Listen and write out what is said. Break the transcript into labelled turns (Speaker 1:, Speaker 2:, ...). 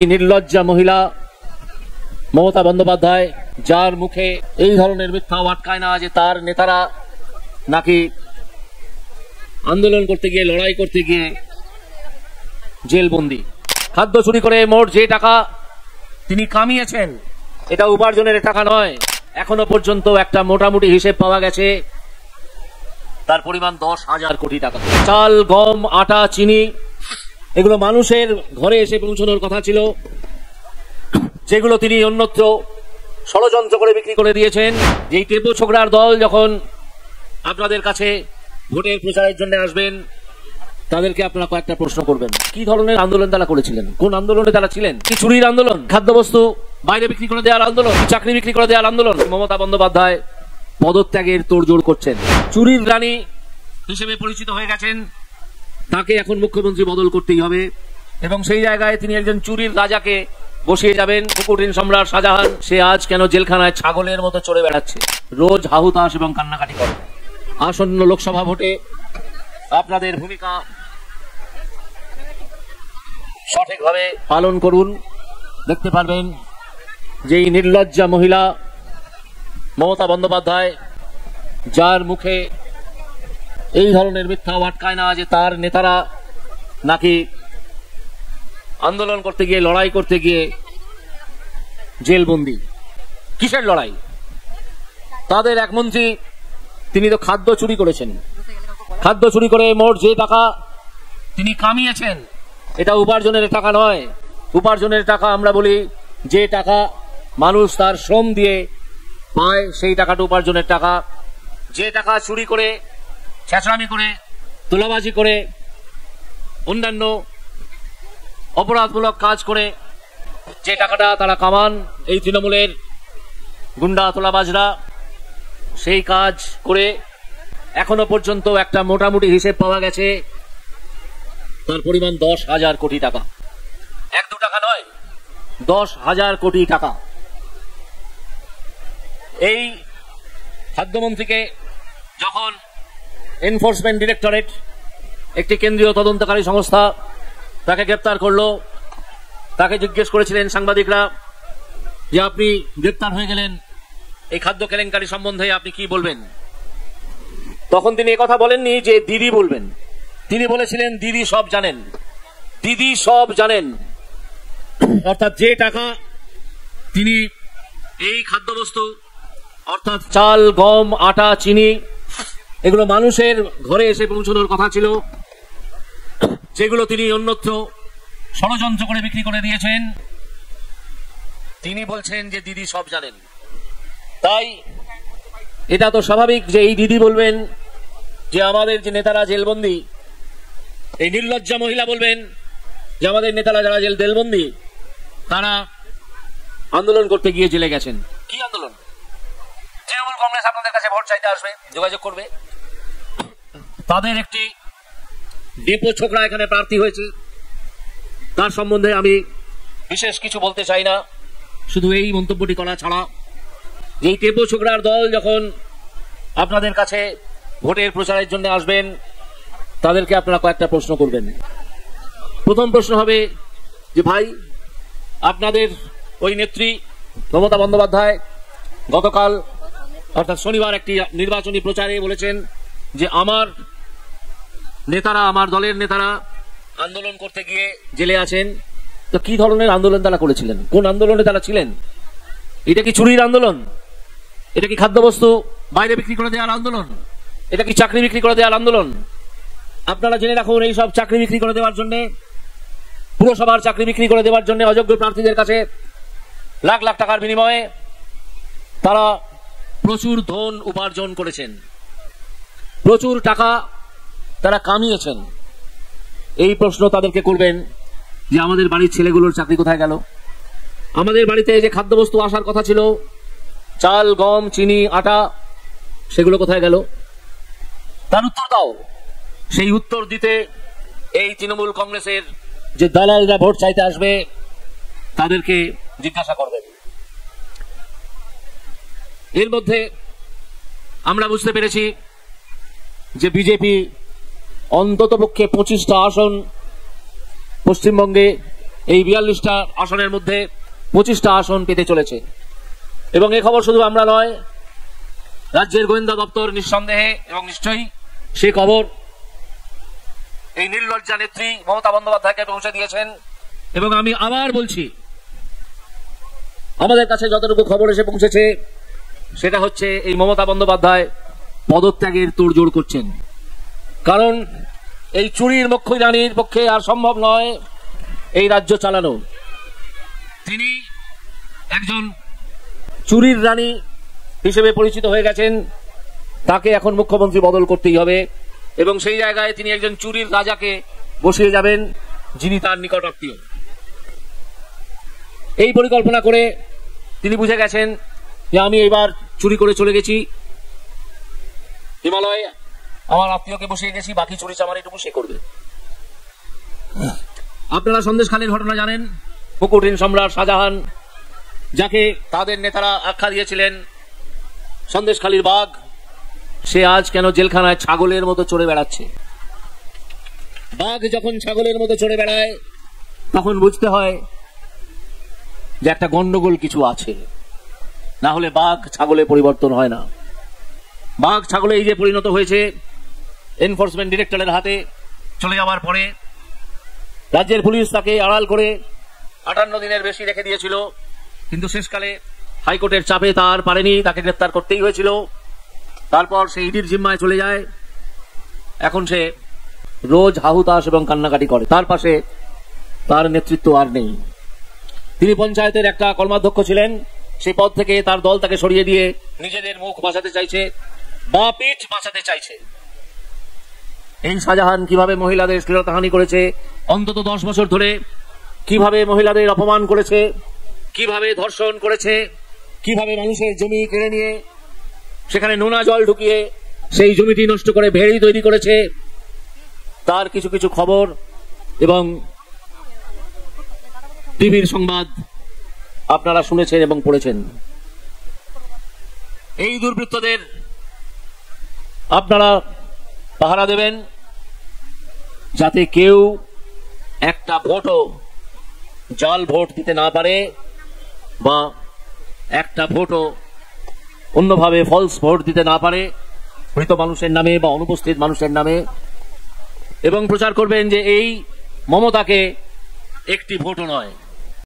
Speaker 1: निर्लज्जा महिला ममता बंदोपाध्याय जार मुखे এই ধরনের মিথ্যা আটকায় না যে তার নেতারা নাকি আন্দোলন করতে গিয়ে লড়াই করতে গিয়ে জেলবন্দি। খাদ্য চুরি করে মোট যে টাকা তিনি কামিয়েছেন এটা উপার্জনের টাকা নয়। এখনো পর্যন্ত একটা মোটামুটি হিসেব পাওয়া গেছে তার পরিমাণ 10,000 কোটি টাকা। চাল, গম, আটা, চিনি এগুলো মানুষের ঘরে এসে পৌঁছানোর কথা ছিল, যেগুলো তিনি অন্যত্র ষড়যন্ত্র করে বিক্রি করে দিয়েছেন। যেই টেপো ছোকরার দল যখন আপনাদের কাছে ভোটের প্রচারের জন্য আসবেন তাদেরকে আপনারা কয়েকটা প্রশ্ন করবেন, কি ধরনের আন্দোলন তারা করেছিলেন, কোন আন্দোলনে তারা ছিলেন? কি চুরির আন্দোলন, খাদ্যবস্তু বাইরে বিক্রি করে দেওয়ার আন্দোলন, চাকরি বিক্রি করে দেওয়ার আন্দোলন? মমতা বন্দ্যোপাধ্যায় পদত্যাগের তোড়জোড় করছেন, চুরির রানী হিসেবে পরিচিত হয়ে গেছেন, তাকে এখন মুখ্যমন্ত্রী বদল করতেই হবে এবং সেই জায়গায় তিনি একজন চুরির রাজাকে বসিয়ে যাবেন। কুকুটিন সম্রাট শাহজাহান সে আজ কেন জেলখানায় ছাগলের মতো চড়ে বেড়াচ্ছে, রোজ হাহুতাশ এবং কান্নাকাটি করে। আসন্ন লোকসভা ভোটে আপনাদের ভূমিকা সঠিকভাবে পালন করুন। দেখতে পারবেন যে এই নির্লজ্জা মহিলা মমতা বন্দ্যোপাধ্যায় যার মুখে এই ধরনের মিথ্যা আটকায় না যে তার নেতারা নাকি আন্দোলন করতে গিয়ে লড়াই করতে গিয়ে জেলবন্দি। কিসের লড়াই? তাদের এক মন্ত্রী তিনি তো খাদ্য চুরি করেছেন, খাদ্য চুরি করে মোট যে টাকা তিনি কামিয়েছেন এটা উপার্জনের টাকা নয়। উপার্জনের টাকা আমরা বলি যে টাকা মানুষ তার শ্রম দিয়ে পায়, সেই টাকাটা উপার্জনের টাকা। যে টাকা চুরি করে, ছেঁচড়ামি করে, তোলাবাজি করে, অন্যান্য অপরাধমূলক কাজ করে যে টাকাটা তারা কামান, এই তৃণমূলের গুন্ডা তোলাবাজরা সেই কাজ করে এখনো পর্যন্ত একটা মোটামুটি হিসেব পাওয়া গেছে তার পরিমাণ 10,000 কোটি টাকা। 1-2 টাকা নয়, 10,000 কোটি টাকা। এই খাদ্যমন্ত্রীকে যখন এনফোর্সমেন্ট ডিরেক্টরেট একটি কেন্দ্রীয় তদন্তকারী সংস্থা তাকে গ্রেপ্তার করলো, তাকে জিজ্ঞেস করেছিলেন সাংবাদিকরা যে আপনি গ্রেপ্তার হয়ে গেলেন, এই খাদ্য কেলেঙ্কারি সম্বন্ধে আপনি কি বলবেন? তখন তিনি একথা বলেননি যে দিদি বলবেন, তিনি বলেছিলেন দিদি সব জানেন, দিদি সব জানেন। অর্থাৎ যে টাকা তিনি এই খাদ্যবস্তু অর্থাৎ চাল, গম, আটা, চিনি এগুলো মানুষের ঘরে এসে পৌঁছানোর কথা ছিল, যেগুলো তিনি অন্যত্র ষড়যন্ত্র করে বিক্রি করে দিয়েছেন, তিনি বলছেন যে দিদি সব জানেন। তাই এটা তো স্বাভাবিক যে এই দিদি বলবেন যে আমাদের যে নেতারা জেলবন্দি, এই নির্লজ্জা মহিলা বলবেন যে আমাদের নেতারা যারা জেলবন্দি তারা আন্দোলন করতে গিয়ে জেলে গেছেন। কি আন্দোলন? তৃণমূল কংগ্রেস আপনাদের কাছে ভোট চাইতে আসবে, যোগাযোগ করবে, তাদের একটি ডেপো ছোকরা এখানে প্রার্থী হয়েছে, তার সম্বন্ধে আমি বিশেষ কিছু বলতে চাই না, শুধু এই মন্তব্যটি করা ছাড়া যে টেপো ছোকরার দল যখন আপনাদের কাছে ভোটের প্রচারের জন্য আসবেন তাদেরকে আপনারা কয়েকটা প্রশ্ন করবেন। প্রথম প্রশ্ন হবে যে ভাই, আপনাদের ওই নেত্রী মমতা বন্দ্যোপাধ্যায় গতকাল অর্থাৎ শনিবার একটি নির্বাচনী প্রচারে বলেছেন যে আমার নেতারা, আমার দলের নেতারা আন্দোলন করতে গিয়ে জেলে আছেন। তো কি ধরনের আন্দোলন তারা করেছিলেন, কোন আন্দোলনে তারা ছিলেন? এটা কি চুরির আন্দোলন? এটা কি খাদ্যবস্তু বাইরে বিক্রি করে দেওয়ার আন্দোলন? এটা কি চাকরি বিক্রি করে দেওয়ার আন্দোলন? আপনারা জেনে রাখুন, এই সব চাকরি বিক্রি করে দেওয়ার জন্য, পুরসভার চাকরি বিক্রি করে দেওয়ার জন্য অযোগ্য প্রার্থীদের কাছে লাখ লাখ টাকার বিনিময়ে তারা প্রচুর ধন উপার্জন করেছেন, প্রচুর টাকা তারা কামিয়েছেন। এই প্রশ্ন তাদেরকে করবেন যে আমাদের বাড়ির ছেলেগুলোর চাকরি কোথায় গেল? আমাদের বাড়িতে যে খাদ্যবস্তু আসার কথা ছিল, চাল, গম, চিনি, আটা, সেগুলো কোথায় গেল? তার উত্তর দাও। সেই উত্তর দিতে এই তৃণমূল কংগ্রেসের যে দালালরা ভোট চাইতে আসবে তাদেরকে জিজ্ঞাসা করবেন। এর মধ্যে আমরা বুঝতে পেরেছি যে বিজেপি অন্ততপক্ষে 25টা আসন পশ্চিমবঙ্গে এই 42টা আসনের মধ্যে 25টা আসন পেতে চলেছে। এবং এই খবর শুধু আমরা নয়, রাজ্যের গোয়েন্দা দপ্তর নিঃসন্দেহে এবং নিশ্চয়ই সে খবর এই নির্লজ্জা নেত্রী মমতা বন্দ্যোপাধ্যায়কে পৌঁছে দিয়েছেন। এবং আমি আবার বলছি, আমাদের কাছে যতটুকু খবর এসে পৌঁছেছে সেটা হচ্ছে এই মমতা বন্দ্যোপাধ্যায় পদত্যাগের তোড়জোড় করছেন। কারণ এই চুরির মুখ্য রানীর পক্ষে আর সম্ভব নয় এই রাজ্য চালানো। তিনি একজন চুরির রানী হিসেবে পরিচিত হয়ে গেছেন, তাকে এখন মুখ্যমন্ত্রী বদল করতেই হবে এবং সেই জায়গায় তিনি একজন চুরির রাজাকে বসিয়ে যাবেন যিনি তার নিকট আত্মীয়। এই পরিকল্পনা করে তিনি বুঝে গেছেন যে আমি এবার চুরি করে চলে গেছি হিমালয়, আমার আত্মীয়কে বসিয়ে গেছি, বাকি চুরি চামারিটুকু সে করবে। আপনারা সন্দেশখালীর ঘটনা জানেন। মুকুটহীন সম্রাট শাহজাহান, যাকে তাদের নেতারা আখ্যা দিয়েছিলেন সন্দেশখালীর বাঘ, সে আজ কেন জেলখানায় ছাগলের মতো চড়ে বেড়াচ্ছে। বাঘ যখন ছাগলের মতো চড়ে বেড়ায় তখন বুঝতে হয় যে একটা গন্ডগোল কিছু আছে, না হলে বাঘ ছাগলে পরিবর্তন হয় না। বাঘ ছাগলে এই যে পরিণত হয়েছে, এনফোর্সমেন্ট ডিরেক্টরের হাতে চলে যাওয়ার পরে রাজ্যের পুলিশ তাকে আড়াল করে 58 দিনের বেশি রেখে দিয়েছিল, কিন্তু শেষকালে হাইকোর্টের চাপে তার পারেনি, তাকে গ্রেপ্তার করতেই হয়েছিল। তারপর সে ইডির জিম্মায় চলে যায়। এখন সে রোজ হাহুতাশ এবং কান্নাকাটি করে। তার পাশে তার নেতৃত্ব আর নেই। তিনি পঞ্চায়েতের একটা কর্মাধ্যক্ষ ছিলেন, সেই পদ থেকে তার দল তাকে সরিয়ে দিয়ে নিজেদের মুখ বাঁচাতে চাইছে বা পিঠ বাঁচাতে চাইছে। এই শাহজাহান কিভাবে মহিলাদের শ্লীলতাহানি করেছে অন্তত 10 বছর ধরে, কিভাবে মহিলাদের অপমান করেছে, কিভাবে ধর্ষণ করেছে, কিভাবে মানুষের জমি কেড়ে নিয়ে সেখানে নোনা জল ঢুকিয়ে সেই জমিটি নষ্ট করে ভেড়ি তৈরি করেছে, তার কিছু কিছু খবর এবং টিভির সংবাদ আপনারা শুনেছেন এবং পড়েছেন। এই দুর্বৃত্তদের আপনারা পাহারা দেবেন যাতে কেউ একটা ভোটও জাল ভোট দিতে না পারে বা একটা ভোটও অন্যভাবে ফলস ভোট দিতে না পারে মৃত মানুষের নামে বা অনুপস্থিত মানুষের নামে। এবং প্রচার করবেন যে এই মমতাকে একটি ভোটও নয়,